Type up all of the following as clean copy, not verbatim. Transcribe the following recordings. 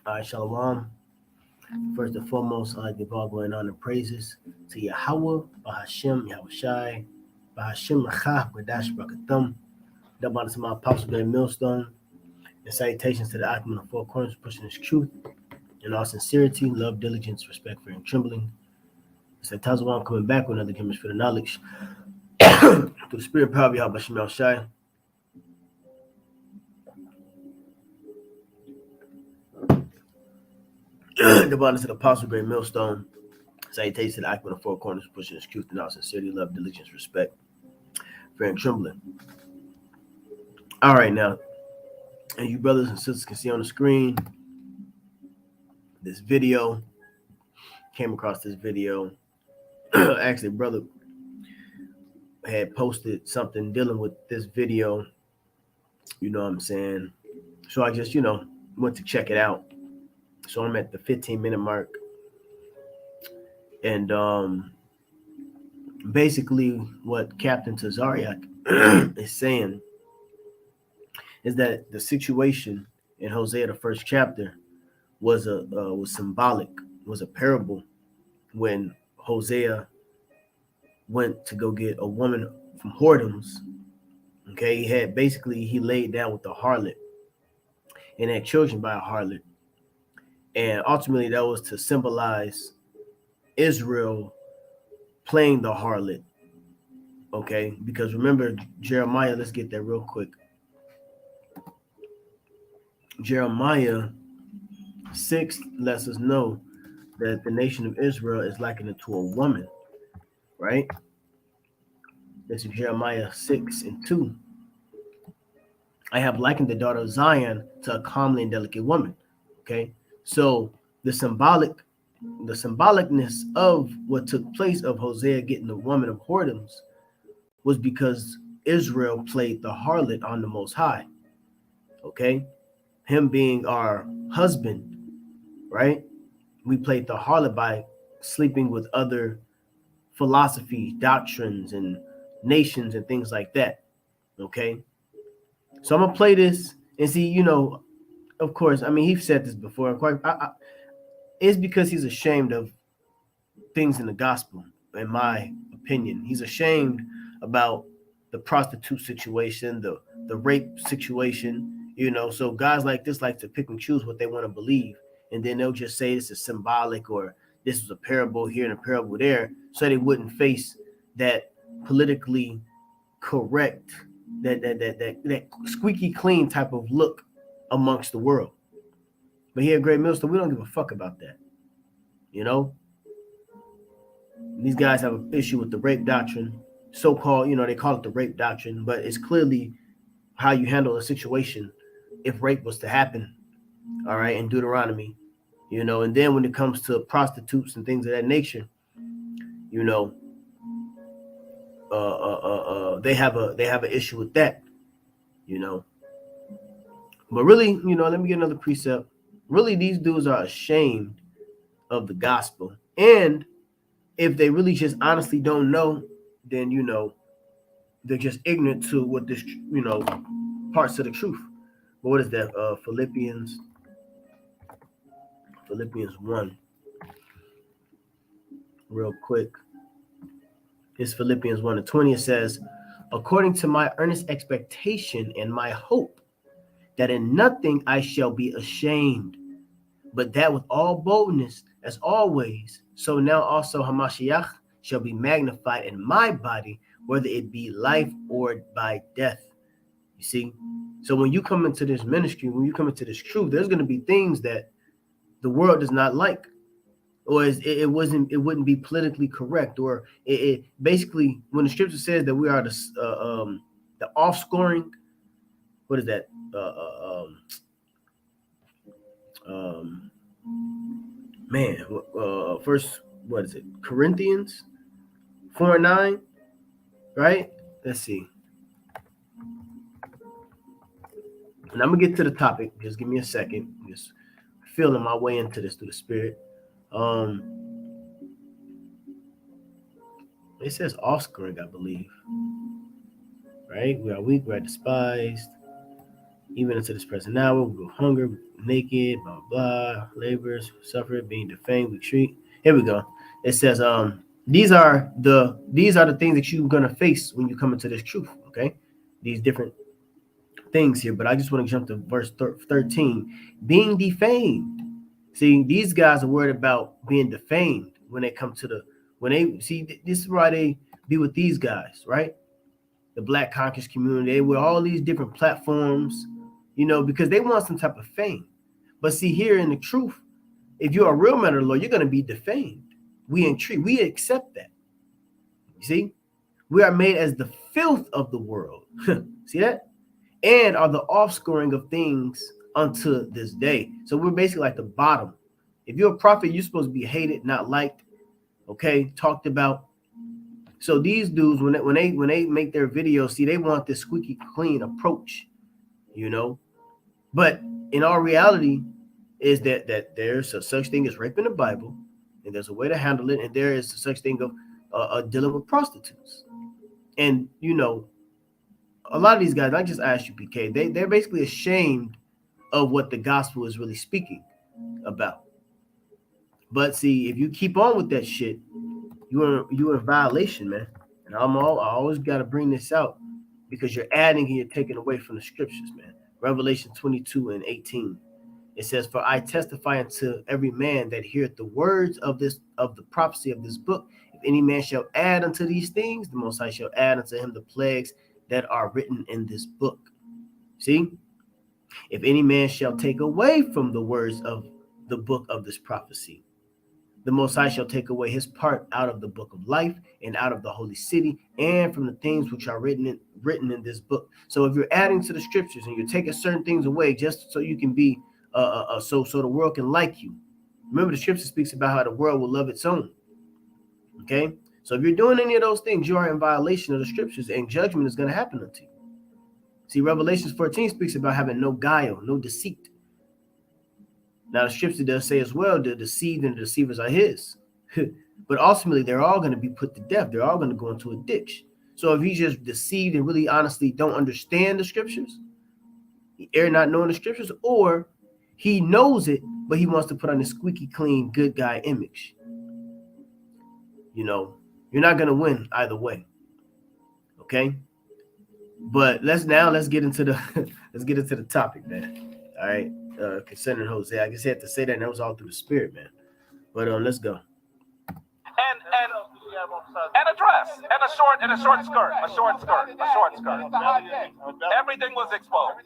All right, Shalom. First and foremost, I'd like to give all going on and praises to Yahweh, Bahashem, Yahushai, Bahashem, Rachah, Gradash, Brakathum, double to my apostle, Great Millstone, and salutations to the Ackman of Four Corners, pushing his truth in all sincerity, love, diligence, respect, fear, and trembling. It's like Tazaryach coming back with another chemist for the knowledge through the spirit power of Yahweh, Bahashem, Yahushai. The bottom to the apostle, Great Millstone. Salutations to the Ackman of Four Corners, pushing his truth in all sincerity, love, diligence, respect, fear, and trembling. All right, now, and you brothers and sisters can see on the screen this video. Came across this video. Actually, brother had posted something dealing with this video. You know what I'm saying? So I just, went to check it out. So I'm at the 15-minute mark. And basically what Captain Tazaryach is saying is that the situation in Hosea, the first chapter, was symbolic, was a parable when Hosea went to go get a woman from whoredoms. Okay, he laid down with the harlot and had children by a harlot. And ultimately that was to symbolize Israel playing the harlot. Okay, because remember Jeremiah, let's get there real quick. Jeremiah 6 lets us know that the nation of Israel is likened to a woman, right? This is Jeremiah 6:2. I have likened the daughter of Zion to a comely and delicate woman. Okay, so the symbolicness of what took place of Hosea getting the woman of whoredoms was because Israel played the harlot on the Most High. Okay, him being our husband, right? We played the harlot by sleeping with other philosophies, doctrines, and nations and things like that. Okay, so I'm gonna play this and see. Of course, I mean, he said this before. It's because he's ashamed of things in the gospel, in my opinion. He's ashamed about the prostitute situation, the rape situation. So guys like this like to pick and choose what they want to believe, and then they'll just say this is symbolic or this was a parable here and a parable there, so they wouldn't face that politically correct, that squeaky clean type of look amongst the world. But here at Great Millstone, we don't give a fuck about that. These guys have an issue with the rape doctrine, so-called, they call it the rape doctrine, but it's clearly how you handle a situation if rape was to happen, all right, in Deuteronomy, and then when it comes to prostitutes and things of that nature, they have an issue with that, But really, let me get another precept. Really, these dudes are ashamed of the gospel. And if they really just honestly don't know, then, they're just ignorant to what this, parts of the truth. But what is that? Philippians 1. Real quick. It's Philippians 1:20. It says, according to my earnest expectation and my hope, that in nothing I shall be ashamed, but that with all boldness, as always, so now also Hamashiach shall be magnified in my body, whether it be life or by death. You see? So when you come into this ministry, when you come into this truth, there's going to be things that the world does not like, or it wouldn't be politically correct, or it basically, when the scripture says that we are the offscoring, what is that? First, what is it? Corinthians 4:9, right? Let's see. And I'm gonna get to the topic. Just give me a second. Just feeling my way into this through the spirit. It says offscoring, I believe. Right? We are weak, we are despised. even into this present hour. We go hunger, naked, blah, blah, labors, suffer, being defamed, we treat. Here we go. It says, these are the things that you're gonna face when you come into this truth. Okay, these different things here, but I just want to jump to verse 13. Being defamed. See, these guys are worried about being defamed when they come to when they see, this is why they be with these guys, right? The Black conscious community, with all these different platforms, because they want some type of fame. But see, here in the truth, if you're a real man of the Lord, you're going to be defamed. We accept that. You see, we are made as the filth of the world. See that? And are the offscoring of things unto this day. So we're basically like the bottom. If you're a prophet, you're supposed to be hated, not liked, okay, talked about. So these dudes, when they make their videos, see, they want this squeaky clean approach, But in all reality, is that there's a such thing as rape in the Bible, and there's a way to handle it, and there is a such thing of dealing with prostitutes. And a lot of these guys, I just asked you, PK, they're basically ashamed of what the gospel is really speaking about. But see, if you keep on with that shit, you're in violation, man. And I always got to bring this out because you're adding and you're taking away from the scriptures, man. Revelation 22:18. It says, "For I testify unto every man that heareth the words of the prophecy of this book. If any man shall add unto these things, the Most High shall add unto him the plagues that are written in this book." See? If any man shall take away from the words of the book of this prophecy, the Most High shall take away his part out of the book of life and out of the holy city and from the things which are written in this book. So if you're adding to the scriptures and you're taking certain things away just so you can be so the world can like you. Remember, the scripture speaks about how the world will love its own. Okay? So if you're doing any of those things, you are in violation of the scriptures, and judgment is going to happen unto you. See, Revelation 14 speaks about having no guile, no deceit. Now, the scripture does say as well, the deceived and the deceivers are his. But ultimately, they're all going to be put to death. They're all going to go into a ditch. So if he's just deceived and really honestly don't understand the scriptures, he err not knowing the scriptures, or he knows it, but he wants to put on a squeaky clean good guy image. You're not going to win either way. Okay? But let's get into the topic, man. All right. Concerning Hosea, I just had to say that, and that was all through the spirit, man. But let's go. And a dress, and a short skirt. Everything was exposed.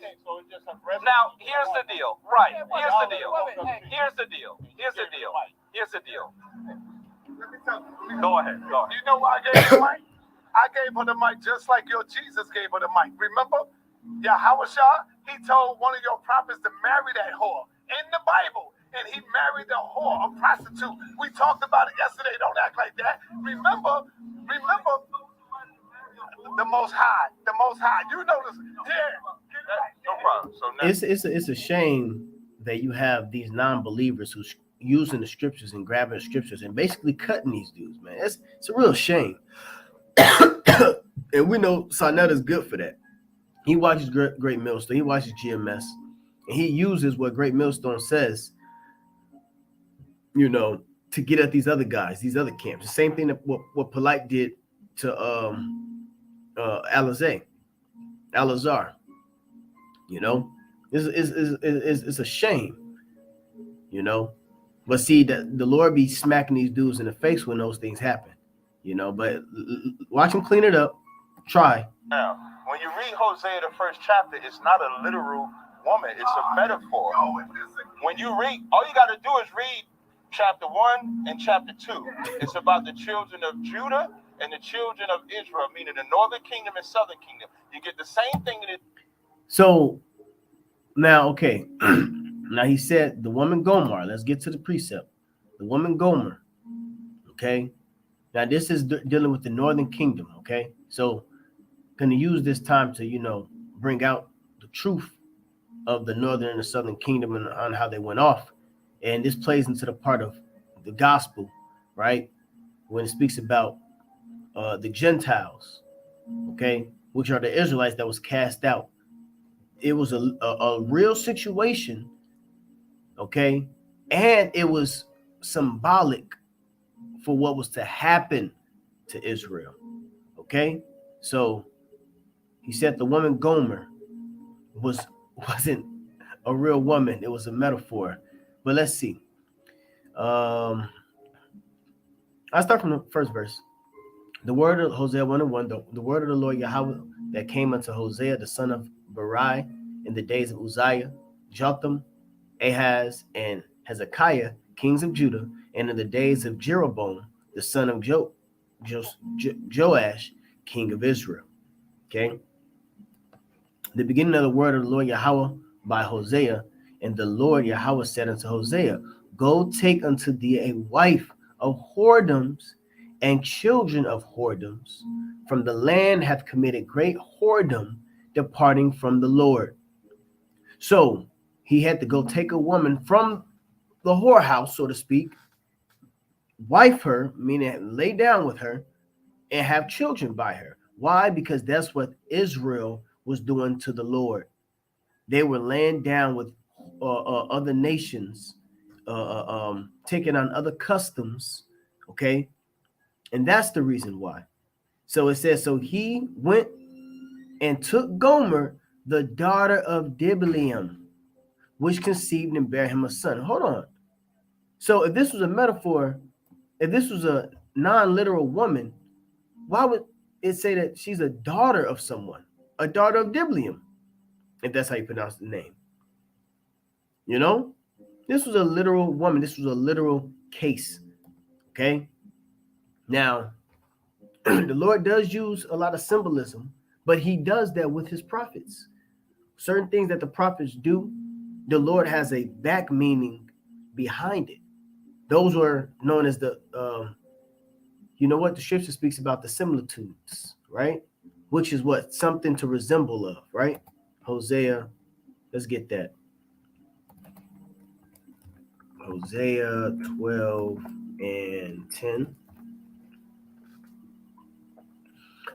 Now, here's the deal. Right. Here's the deal. Go ahead. You know why I gave her the mic? I gave her the mic just like your Jesus gave her the mic. Remember? Yahweh, he told one of your prophets to marry that whore in the Bible. And he married the whore, a prostitute. We talked about it yesterday. Don't act like that. Remember, the Most High. You know this. No problem. So now, it's a shame that you have these non-believers who's using the scriptures and grabbing the scriptures and basically cutting these dudes, man. It's a real shame. And we know Sarnetta is good for that. He watches Great Millstone. He watches GMS. And he uses what Great Millstone says, to get at these other guys, these other camps. The same thing that what Polite did to Alazar. It's a shame, But see, that the Lord be smacking these dudes in the face when those things happen, But watch them clean it up. Try. Now, when you read Hosea, the first chapter, it's not a literal woman. It's a metaphor. When you read, all you got to do is read chapter 1 and chapter 2. It's about the children of Judah and the children of Israel, meaning the northern kingdom and southern kingdom. You get the same thing. So now, okay. Now he said the woman Gomer. Let's get to the precept. The woman Gomer. Okay. Now this is dealing with the northern kingdom. Okay. So going to use this time to, bring out the truth of the northern and the southern kingdom and on how they went off. And this plays into the part of the gospel, right? When it speaks about the Gentiles, okay, which are the Israelites that was cast out. it was a real situation, okay, and it was symbolic for what was to happen to Israel, okay. So he said the woman Gomer wasn't a real woman; it was a metaphor. But let's see. I'll start from the first verse. The word of Hosea 1:1, the word of the Lord Yahweh that came unto Hosea, the son of Berai, in the days of Uzziah, Jotham, Ahaz, and Hezekiah, kings of Judah, and in the days of Jeroboam, the son of Joash, king of Israel. Okay. The beginning of the word of the Lord Yahweh by Hosea, and the Lord Yahweh said unto Hosea, go take unto thee a wife of whoredoms and children of whoredoms, from the land hath committed great whoredom, departing from the Lord. So he had to go take a woman from the whorehouse, so to speak, wife her, meaning lay down with her, and have children by her. Why? Because that's what Israel was doing to the Lord. They were laying down with other nations, taking on other customs, okay? And that's the reason why. So it says, so he went and took Gomer, the daughter of Diblaim, which conceived and bare him a son. Hold on. So if this was a metaphor, if this was a non-literal woman, why would it say that she's a daughter of someone, a daughter of Diblaim, if that's how you pronounce the name? You know, this was a literal woman. This was a literal case. Okay. Now, the Lord does use a lot of symbolism, but he does that with his prophets. Certain things that the prophets do, the Lord has a back meaning behind it. Those were known as the, you know what? The scripture speaks about the similitudes, right? Which is what? Something to resemble of, right? Hosea, let's get that. Hosea 12 and 10.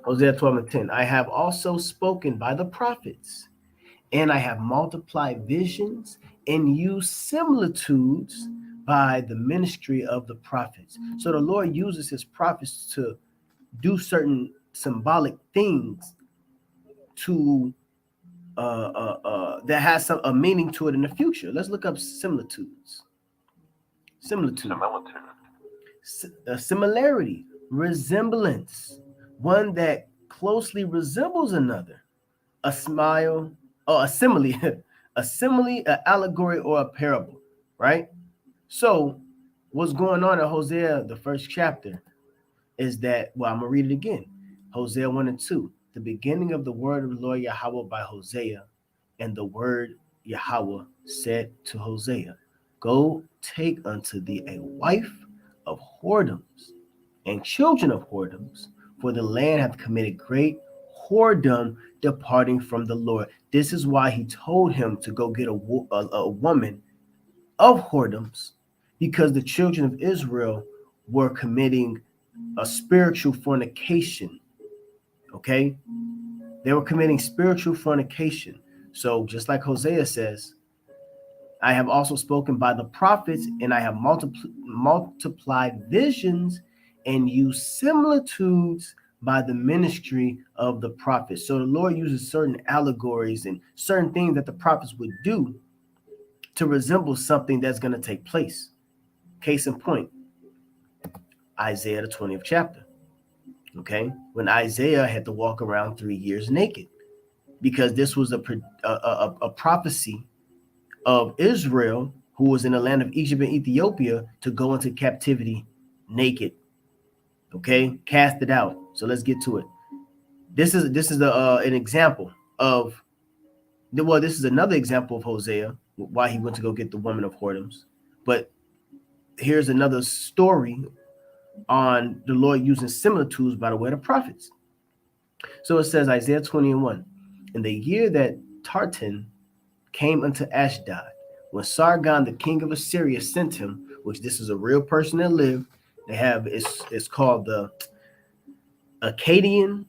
Hosea 12 and 10. I have also spoken by the prophets, and I have multiplied visions and used similitudes by the ministry of the prophets. So the Lord uses his prophets to do certain symbolic things to that has a meaning to it in the future. Let's look up similitudes. Similarity, resemblance, one that closely resembles another, a smile, or a simile, an allegory, or a parable, right? So what's going on in Hosea, the first chapter, is that, well, I'm going to read it again. Hosea 1 and 2, the beginning of the word of the Lord Yahweh by Hosea, and the word Yahweh said to Hosea, go take unto thee a wife of whoredoms and children of whoredoms, for the land hath committed great whoredom, departing from the Lord. This is why he told him to go get a woman of whoredoms, because the children of Israel were committing a spiritual fornication. Okay? They were committing spiritual fornication. So just like Hosea says, I have also spoken by the prophets, and I have multiplied visions and used similitudes by the ministry of the prophets. So the Lord uses certain allegories and certain things that the prophets would do to resemble something that's going to take place. Case in point, Isaiah, the 20th chapter. Okay, when Isaiah had to walk around 3 years naked, because this was a prophecy of Israel, who was in the land of Egypt and Ethiopia, to go into captivity naked. Okay, cast it out. So let's get to it. This is an example of, well, this is another example of Hosea, why he went to go get the woman of whoredoms. But here's another story on the Lord using similitudes by the way of the prophets. So it says, Isaiah 20 and 1, in the year that Tartan came unto Ashdod, when Sargon, the king of Assyria, sent him, which this is a real person that lived. They have, it's called the Akkadian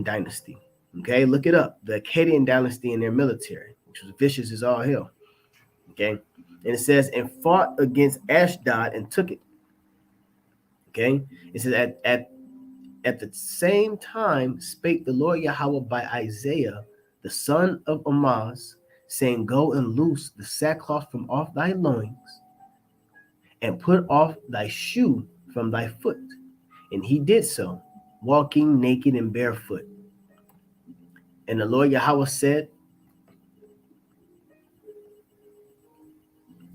dynasty. Okay, look it up. The Akkadian dynasty and their military, which was vicious as all hell. Okay, and it says, and fought against Ashdod and took it. Okay, it says at the same time spake the Lord Yahweh by Isaiah, the son of Amoz, saying, go and loose the sackcloth from off thy loins, and put off thy shoe from thy foot. And he did so, walking naked and barefoot. And the Lord Yahweh said,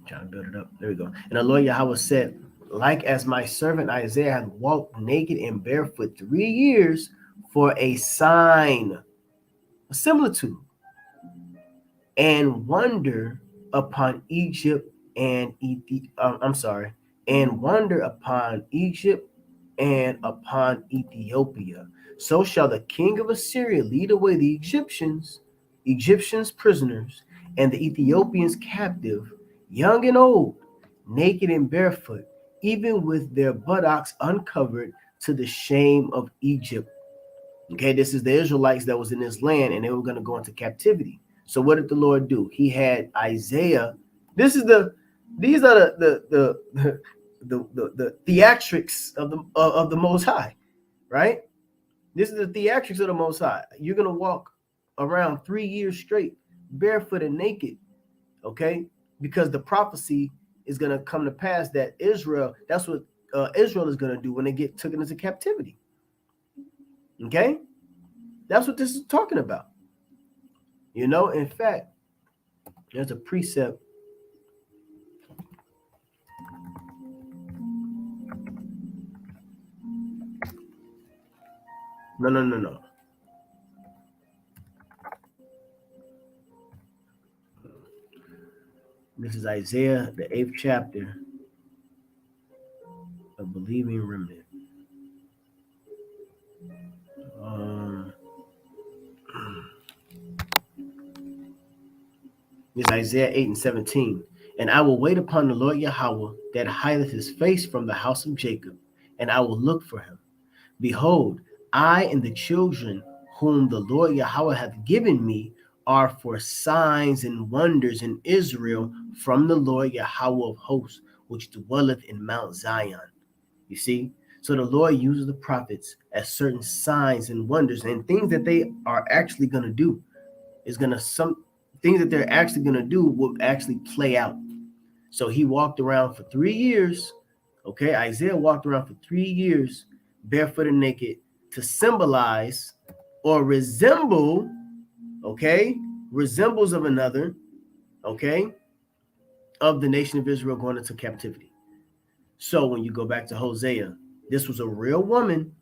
trying to build it up. There we go. And the Lord Yahweh said, like as my servant Isaiah had walked naked and barefoot 3 years for a sign, a similitude, and wonder upon Egypt and and wonder upon Egypt and upon Ethiopia. So shall the king of Assyria lead away the Egyptians prisoners, and the Ethiopians captive, young and old, naked and barefoot, even with their buttocks uncovered, to the shame of Egypt. Okay, this is the Israelites that was in this land, and they were going to go into captivity. So what did the Lord do? He had Isaiah. These are the theatrics of the Most High, right? This is the theatrics of the Most High. You're going to walk around 3 years straight, barefoot and naked, okay? Because the prophecy is going to come to pass that Israel, that's what Israel is going to do when they get taken into captivity. Okay? That's what this is talking about. You know, in fact, there's a precept. No. This is Isaiah, the 8th chapter, a believing remnant. This is Isaiah 8 and 17. And I will wait upon the Lord Yahweh that hideth his face from the house of Jacob, and I will look for him. Behold, I and the children whom the Lord Yahweh hath given me are for signs and wonders in Israel from the Lord Yahweh of hosts, which dwelleth in Mount Zion. You see? So the Lord uses the prophets as certain signs and wonders and things that they are actually going to do. Some things that they're actually going to do will actually play out. So he walked around for 3 years. Okay, Isaiah walked around for 3 years, barefoot and naked, to symbolize or resemble, okay, resembles of another, okay, of the nation of Israel going into captivity. So when you go back to Hosea, this was a real woman.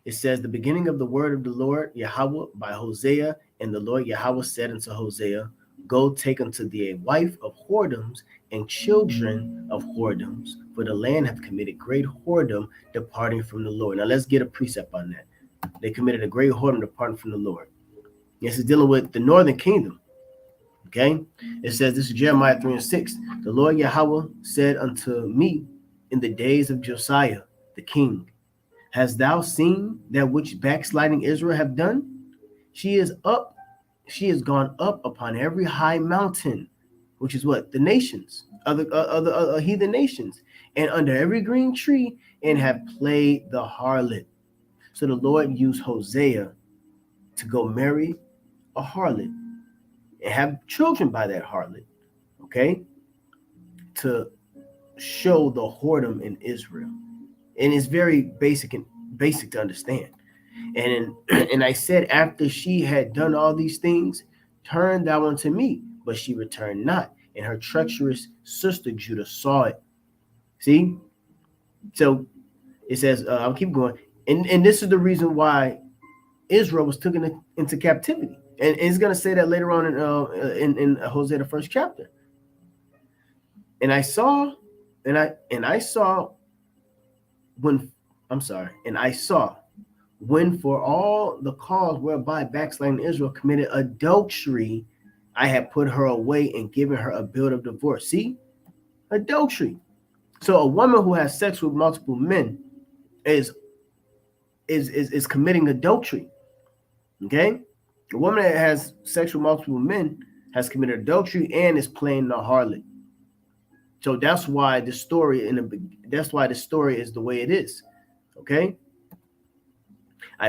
It says the beginning of the word of the Lord Yahweh by Hosea, and the Lord Yahweh said unto Hosea, go take unto thee a wife of whoredoms and children of whoredoms, for the land hath committed great whoredom, departing from the Lord. Now let's get a precept on that. They committed a great whoredom, departing from the Lord. This is dealing with the northern kingdom. Okay, it says, this is Jeremiah 3 and 6. The Lord Yahweh said unto me in the days of Josiah the king, hast thou seen that which backsliding Israel have done? She is gone up upon every high mountain, which is what? The nations, other heathen nations, and under every green tree, and have played the harlot. So the Lord used Hosea to go marry a harlot and have children by that harlot, okay, to show the whoredom in Israel. And it's very basic to understand. And I said, after she had done all these things, turn thou unto me, but she returned not, and her treacherous sister Judah saw it. See? So it says, I'll keep going. And this is the reason why Israel was taken into captivity. And it's going to say that later on in Hosea, the 1st chapter. And I saw when for all the cause whereby backsliding Israel committed adultery, I had put her away and given her a bill of divorce. See? Adultery. So a woman who has sex with multiple men is committing adultery. Okay? A woman that has sex with multiple men has committed adultery and is playing the harlot. So that's why the story is the way it is. Okay. I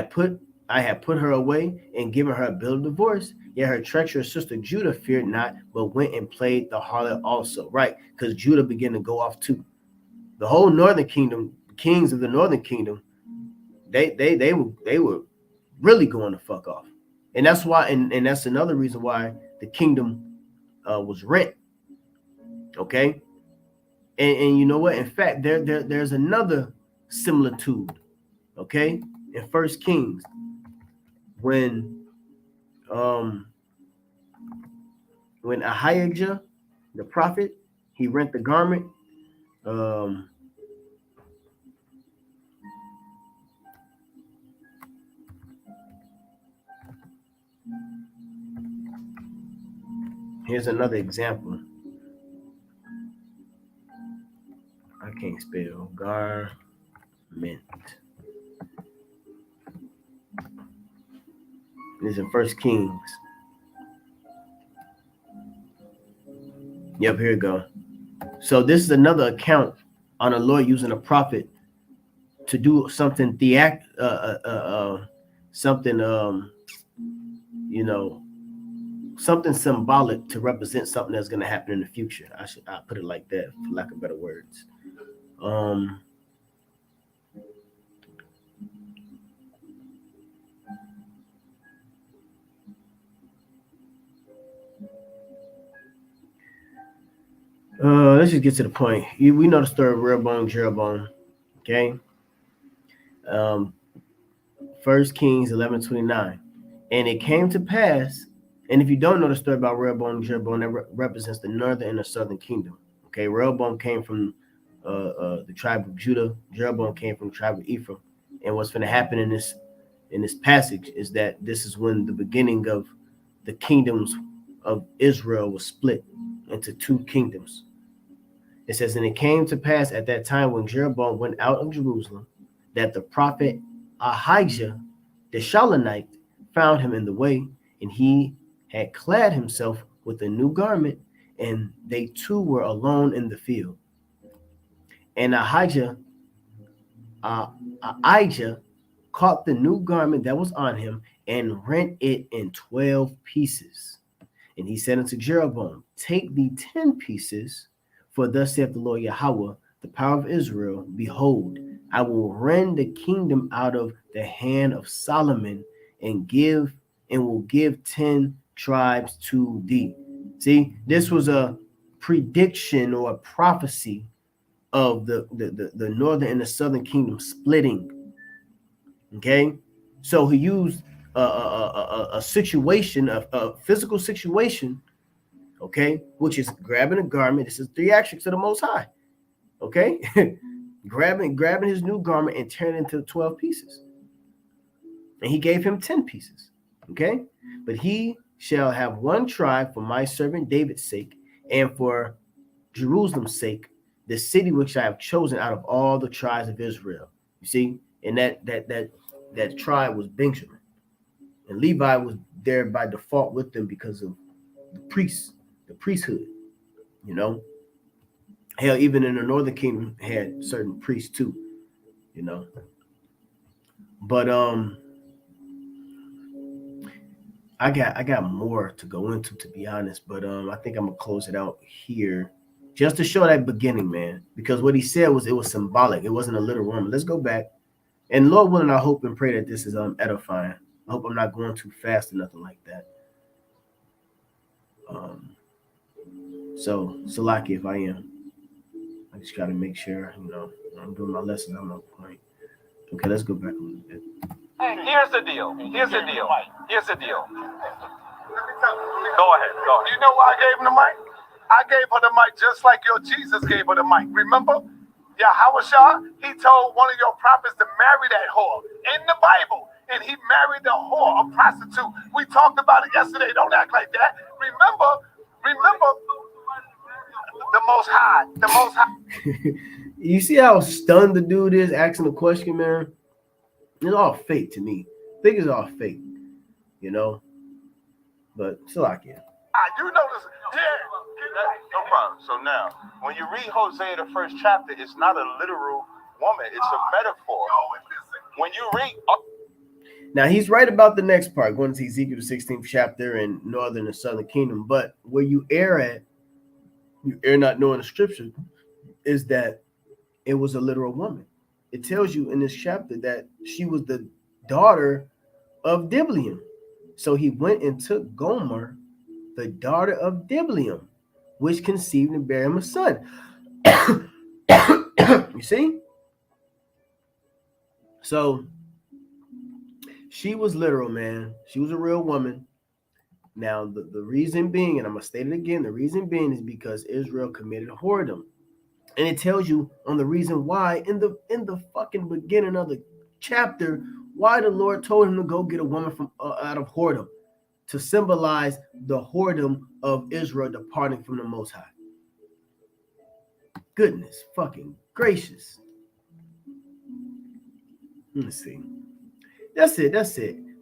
had put her away and given her a bill of divorce. Yet her treacherous sister Judah feared not, but went and played the harlot also. Right, because Judah began to go off too. The whole northern kingdom, kings of the northern kingdom, they were really going to fuck off, and that's why, and that's another reason why the kingdom was rent. Okay, and you know what? In fact, there's another similitude. Okay, in First Kings, when Ahijah, the prophet, he rent the garment. Here's another example. I can't spell garment. This is in First Kings. Yep, here we go. So this is another account on the Lord using a prophet to do something something symbolic to represent something that's going to happen in the future. I put it like that, for lack of better words. Let's just get to the point. We know the story of Rehoboam, Jeroboam. Okay. 1 Kings 11:29. And it came to pass, and if you don't know the story about Rehoboam and Jeroboam, that represents the northern and the southern kingdom. Okay, Rehoboam came from the tribe of Judah. Jeroboam came from the tribe of Ephraim. And what's going to happen in this passage is that this is when the beginning of the kingdoms of Israel was split into two kingdoms. It says, and it came to pass at that time when Jeroboam went out of Jerusalem, that the prophet Ahijah the Shilonite found him in the way, and he had clad himself with a new garment, and they two were alone in the field. And Ahijah caught the new garment that was on him and rent it in 12 pieces. And he said unto Jeroboam, take thee 10 pieces, for thus saith the Lord Yahweh, the power of Israel, behold, I will rend the kingdom out of the hand of Solomon and will give 10 tribes to thee. See, this was a prediction or a prophecy of the northern and the southern kingdom splitting. Okay, so he used a situation, a physical situation, okay, which is grabbing a garment. This is theatrics of the Most High. Okay, grabbing his new garment and tearing it into 12 pieces. And he gave him 10 pieces. Okay, but he shall have one tribe for my servant David's sake, and for Jerusalem's sake, the city which I have chosen out of all the tribes of Israel. You see, and that tribe was Benjamin, and Levi was there by default with them because of the priesthood. You know, hell, even in the northern kingdom had certain priests too. You know, but I got more to go into, to be honest, but I think I'm gonna close it out here just to show that beginning, man, because what he said was, it was symbolic. It wasn't a literal woman. Let's go back. And Lord willing, I hope and pray that this is edifying. I hope I'm not going too fast or nothing like that. So Salaki, if I am, I just got to make sure, I'm doing my lesson. I'm on point. Okay, let's go back a little bit. Here's the deal. Go ahead. You know why I gave him the mic? I gave her the mic just like your Jesus gave her the mic. Remember? Yahweh, he told one of your prophets to marry that whore in the Bible. And he married the whore, a prostitute. We talked about it yesterday. Don't act like that. Remember, the Most High. You see how stunned the dude is asking the question, man? It's all fake to me. I think it's all fake, But still, I can. You know this. Yeah. No problem. So now, when you read Hosea, the first chapter, it's not a literal woman, it's a metaphor. When you read. Now, he's right about the next part, going to Ezekiel, the 16th chapter, and northern and southern kingdom. But where you err at, you err not knowing the scripture, is that it was a literal woman. It tells you in this chapter that she was the daughter of Diblaim. So he went and took Gomer, the daughter of Diblaim, which conceived and bare him a son. You see? So she was literal, man. She was a real woman. Now, the reason being, and I'm going to state it again, the reason being is because Israel committed whoredom. And it tells you on the reason why in the fucking beginning of the chapter, why the Lord told him to go get a woman from out of whoredom, to symbolize the whoredom of Israel departing from the Most High. Goodness fucking gracious. Let's see. That's it.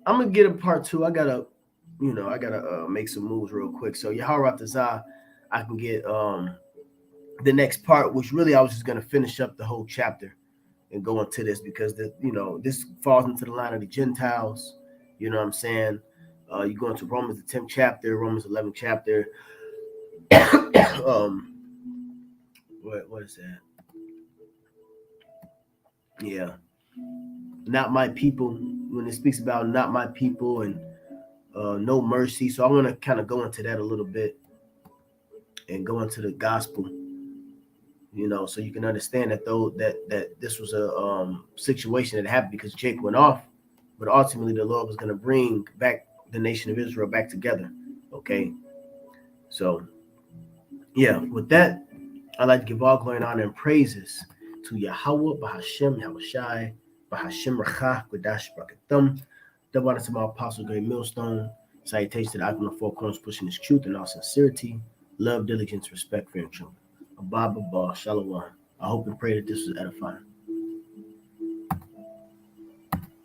I'm gonna get a part 2. I gotta make some moves real quick. So Yahweh Tazah, I can get the next part, which really I was just gonna finish up the whole chapter and go into this because this falls into the line of the Gentiles. You know what I'm saying? You go into Romans the 10th chapter, Romans 11th chapter. What is that? Yeah. Not my people, when it speaks about not my people and no mercy. So I'm going to kind of go into that a little bit and go into the gospel, so you can understand that that this was a situation that happened because Jake went off, but ultimately the Lord was going to bring back the nation of Israel back together. Okay. So yeah, with that, I'd like to give all glory and honor and praises to Yahweh, Bahashem, Yahushai, Bahashem Rachah, Qudash Brakathum. Double honor to my apostle, Great Millstone. Salutations to the icon of four corners, pushing his truth in all sincerity, love, diligence, respect, fear, and truth. Abba, Shalom. I hope and pray that this was edifying.